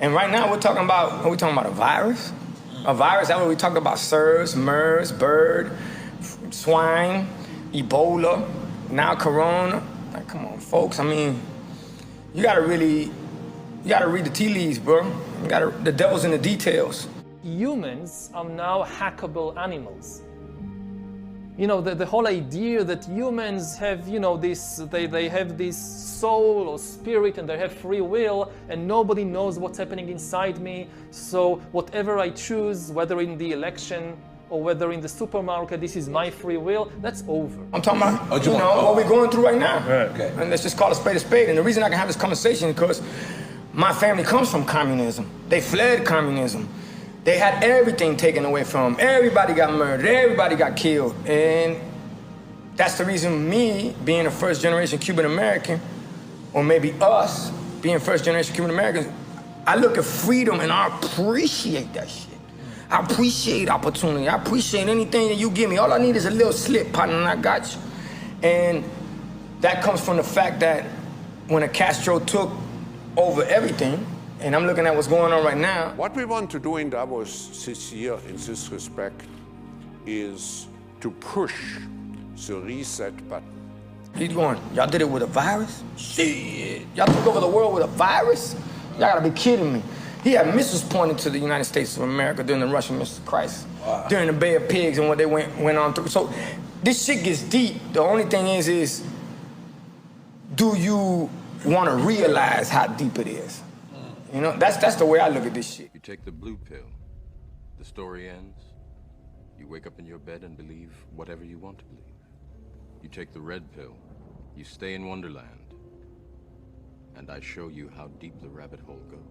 And right now we're talking about, are we talking about a virus? A virus, that what we talking about, SARS, MERS, bird, swine, Ebola, now Corona. Like, come on, folks, I mean, you gotta read the tea leaves, bro. The devil's in the details. Humans are now hackable animals. You know, the whole idea that humans have, you know, they have this soul or spirit and they have free will and nobody knows what's happening inside me. So whatever I choose, whether in the election or whether in the supermarket, this is my free will, that's over. I'm talking about, what we're going through right now. Right. Okay. And let's just call a spade a spade. And the reason I can have this conversation is because my family comes from communism. They fled communism. They had everything taken away from them. Everybody got murdered, everybody got killed. And that's the reason me, being a first generation Cuban American, or maybe us, being first generation Cuban Americans, I look at freedom and I appreciate that shit. I appreciate opportunity. I appreciate anything that you give me. All I need is a little slip, partner, and I got you. And that comes from the fact that when Castro took over everything, and I'm looking at what's going on right now. What we want to do in Davos this year in this respect is to push the reset button. He's going, y'all did it with a virus? Shit. Y'all took over the world with a virus? Y'all gotta be kidding me. He had missiles pointed to the United States of America during the Russian missile crisis, during the Bay of Pigs and what they went on through. So this shit gets deep. The only thing is do you want to realize how deep it is? You know, that's the way I look at this shit. You take the blue pill, the story ends. You wake up in your bed and believe whatever you want to believe. You take the red pill, you stay in Wonderland, and I show you how deep the rabbit hole goes.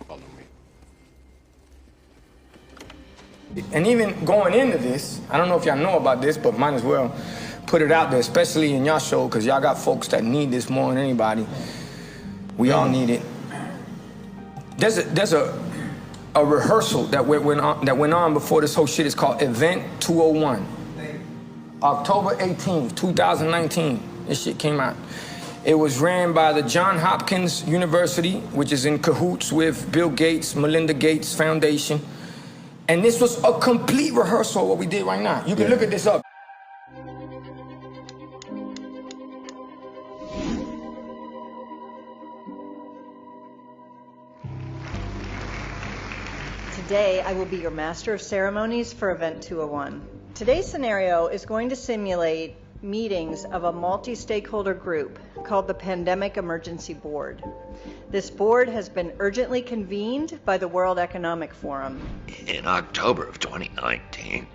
Follow me. And even going into this, I don't know if y'all know about this, but might as well put it out there, especially in y'all show, because y'all got folks that need this more than anybody. We all need it. There's a rehearsal that went on before this whole shit. Is called Event201. October 18th, 2019, this shit came out. It was ran by the Johns Hopkins University, which is in cahoots with Bill Gates, Melinda Gates Foundation. And this was a complete rehearsal of what we did right now. You can look at this up. Today, I will be your master of ceremonies for Event201. Today's scenario is going to simulate meetings of a multi-stakeholder group called the Pandemic Emergency Board. This board has been urgently convened by the World Economic Forum. In October of 2019,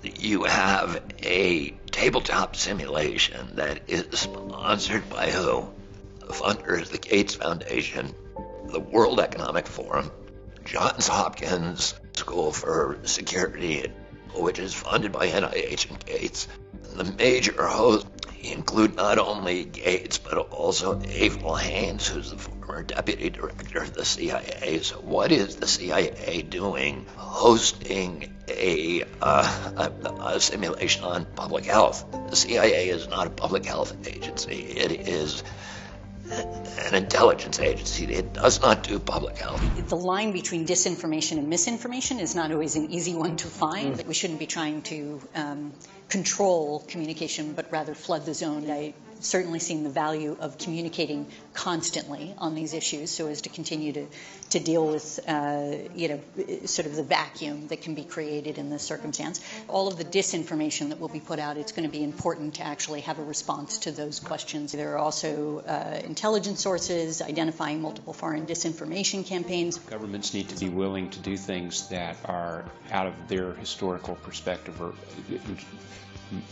you have a tabletop simulation that is sponsored by who? The funders, the Gates Foundation, the World Economic Forum, Johns Hopkins School for Security, which is funded by NIH and Gates. The major hosts include not only Gates, but also Avril Haines, who's the former deputy director of the CIA. So what is the CIA doing hosting a simulation on public health? The CIA is not a public health agency. It is an intelligence agency. It does not do public health. The line between disinformation and misinformation is not always an easy one to find. We shouldn't be trying to control communication, but rather flood the zone. I certainly seen the value of communicating constantly on these issues so as to continue to deal with, sort of the vacuum that can be created in this circumstance. All of the disinformation that will be put out, it's going to be important to actually have a response to those questions. There are also intelligence sources identifying multiple foreign disinformation campaigns. Governments need to be willing to do things that are out of their historical perspective, or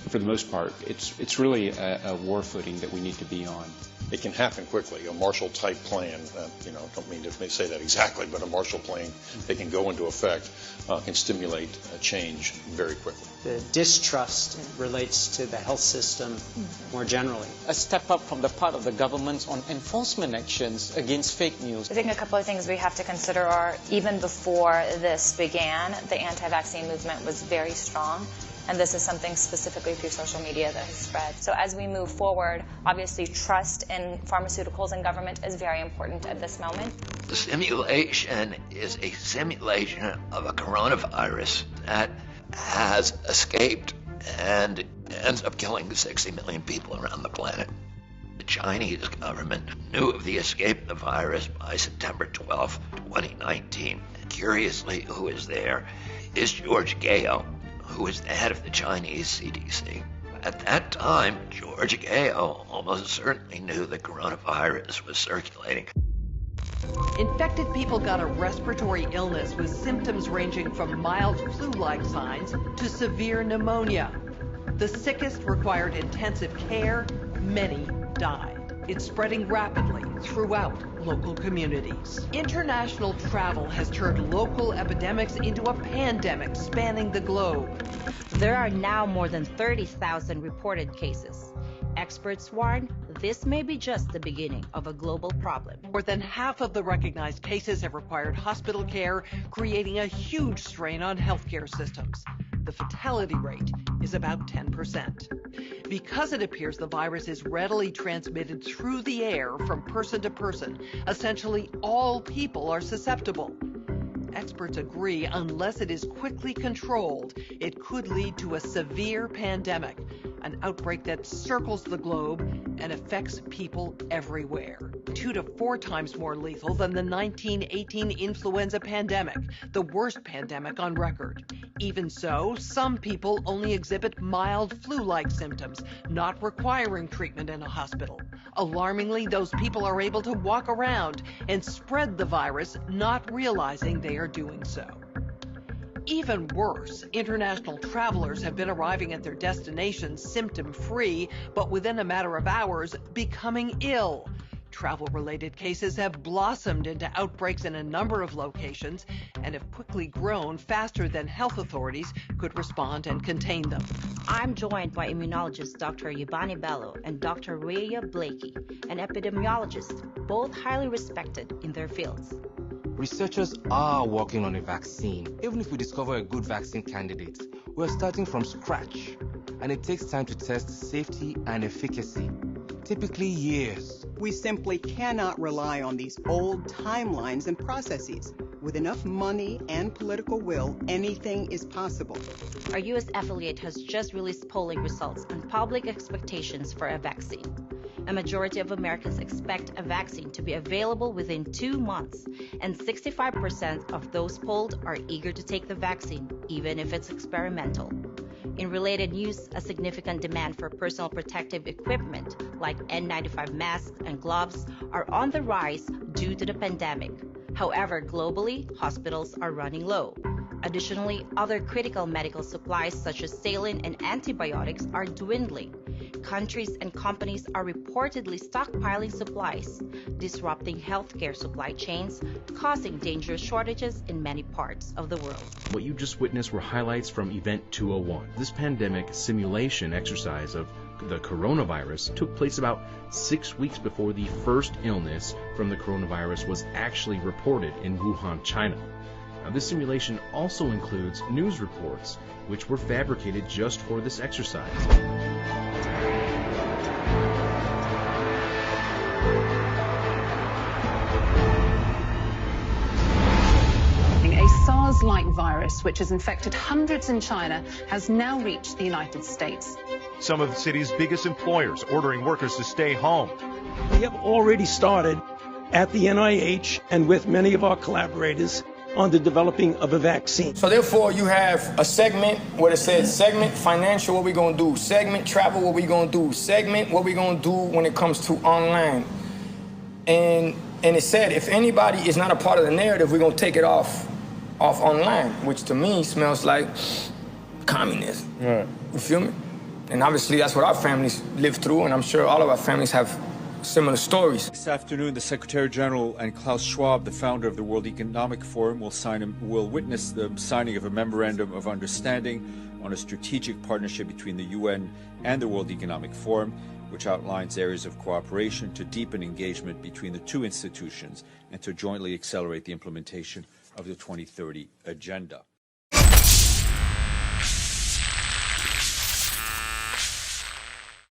for the most part, it's really a war footing that we need to be on. it can happen quickly. A Marshall-type plan, don't mean to say that exactly, but a Marshall plan that can go into effect can stimulate a change very quickly. The distrust relates to the health system more generally. A step up from the part of the government on enforcement actions against fake news. I think a couple of things we have to consider are, even before this began, the anti-vaccine movement was very strong. And this is something specifically through social media that has spread. So as we move forward, obviously trust in pharmaceuticals and government is very important at this moment. The simulation is a simulation of a coronavirus that has escaped and ends up killing 60 million people around the planet. The Chinese government knew of the escape of the virus by September 12, 2019. Curiously, who is there is George Gao, who was the head of the Chinese CDC. At that time, George Gao almost certainly knew the coronavirus was circulating. Infected people got a respiratory illness with symptoms ranging from mild flu-like signs to severe pneumonia. The sickest required intensive care. Many died. It's spreading rapidly throughout local communities. International travel has turned local epidemics into a pandemic spanning the globe. There are now more than 30,000 reported cases. Experts warn this may be just the beginning of a global problem. More than half of the recognized cases have required hospital care, creating a huge strain on healthcare systems. The fatality rate is about 10%. Because it appears the virus is readily transmitted through the air from person to person, essentially all people are susceptible. Experts agree unless it is quickly controlled, it could lead to a severe pandemic, an outbreak that circles the globe and affects people everywhere. 2 to 4 times more lethal than the 1918 influenza pandemic, the worst pandemic on record. Even so, some people only exhibit mild flu-like symptoms, not requiring treatment in a hospital. Alarmingly, those people are able to walk around and spread the virus, not realizing they are doing so. Even worse, international travelers have been arriving at their destinations symptom-free, but within a matter of hours, becoming ill. Travel-related cases have blossomed into outbreaks in a number of locations and have quickly grown faster than health authorities could respond and contain them. I'm joined by immunologist Dr. Yvonne Bello and Dr. Rhea Blakey, an epidemiologist, both highly respected in their fields. Researchers are working on a vaccine. Even if we discover a good vaccine candidate, we're starting from scratch, and it takes time to test safety and efficacy, typically years. We simply cannot rely on these old timelines and processes. With enough money and political will, anything is possible. Our U.S. affiliate has just released polling results on public expectations for a vaccine. A majority of Americans expect a vaccine to be available within 2 months, and 65% of those polled are eager to take the vaccine, even if it's experimental. In related news, a significant demand for personal protective equipment like N95 masks and gloves are on the rise due to the pandemic. However, globally, hospitals are running low. Additionally, other critical medical supplies such as saline and antibiotics are dwindling. Countries and companies are reportedly stockpiling supplies, disrupting healthcare supply chains, causing dangerous shortages in many parts of the world. What you just witnessed were highlights from Event201. This pandemic simulation exercise of the coronavirus took place about 6 weeks before the first illness from the coronavirus was actually reported in Wuhan, China. Now, this simulation also includes news reports, which were fabricated just for this exercise. A SARS-like virus, which has infected hundreds in China, has now reached the United States. Some of the city's biggest employers ordering workers to stay home. We have already started at the NIH and with many of our collaborators on the developing of a vaccine. So therefore, you have a segment where it says segment financial, what we gonna do, segment travel, what we gonna do, segment what we gonna do when it comes to online. And it said if anybody is not a part of the narrative, we're gonna take it off online, which to me smells like communism. Right. You feel me? And obviously that's what our families live through, and I'm sure all of our families have similar stories. This afternoon, the Secretary General and Klaus Schwab, the founder of the World Economic Forum, will witness the signing of a memorandum of understanding on a strategic partnership between the UN and the World Economic Forum, which outlines areas of cooperation to deepen engagement between the two institutions and to jointly accelerate the implementation of the 2030 Agenda.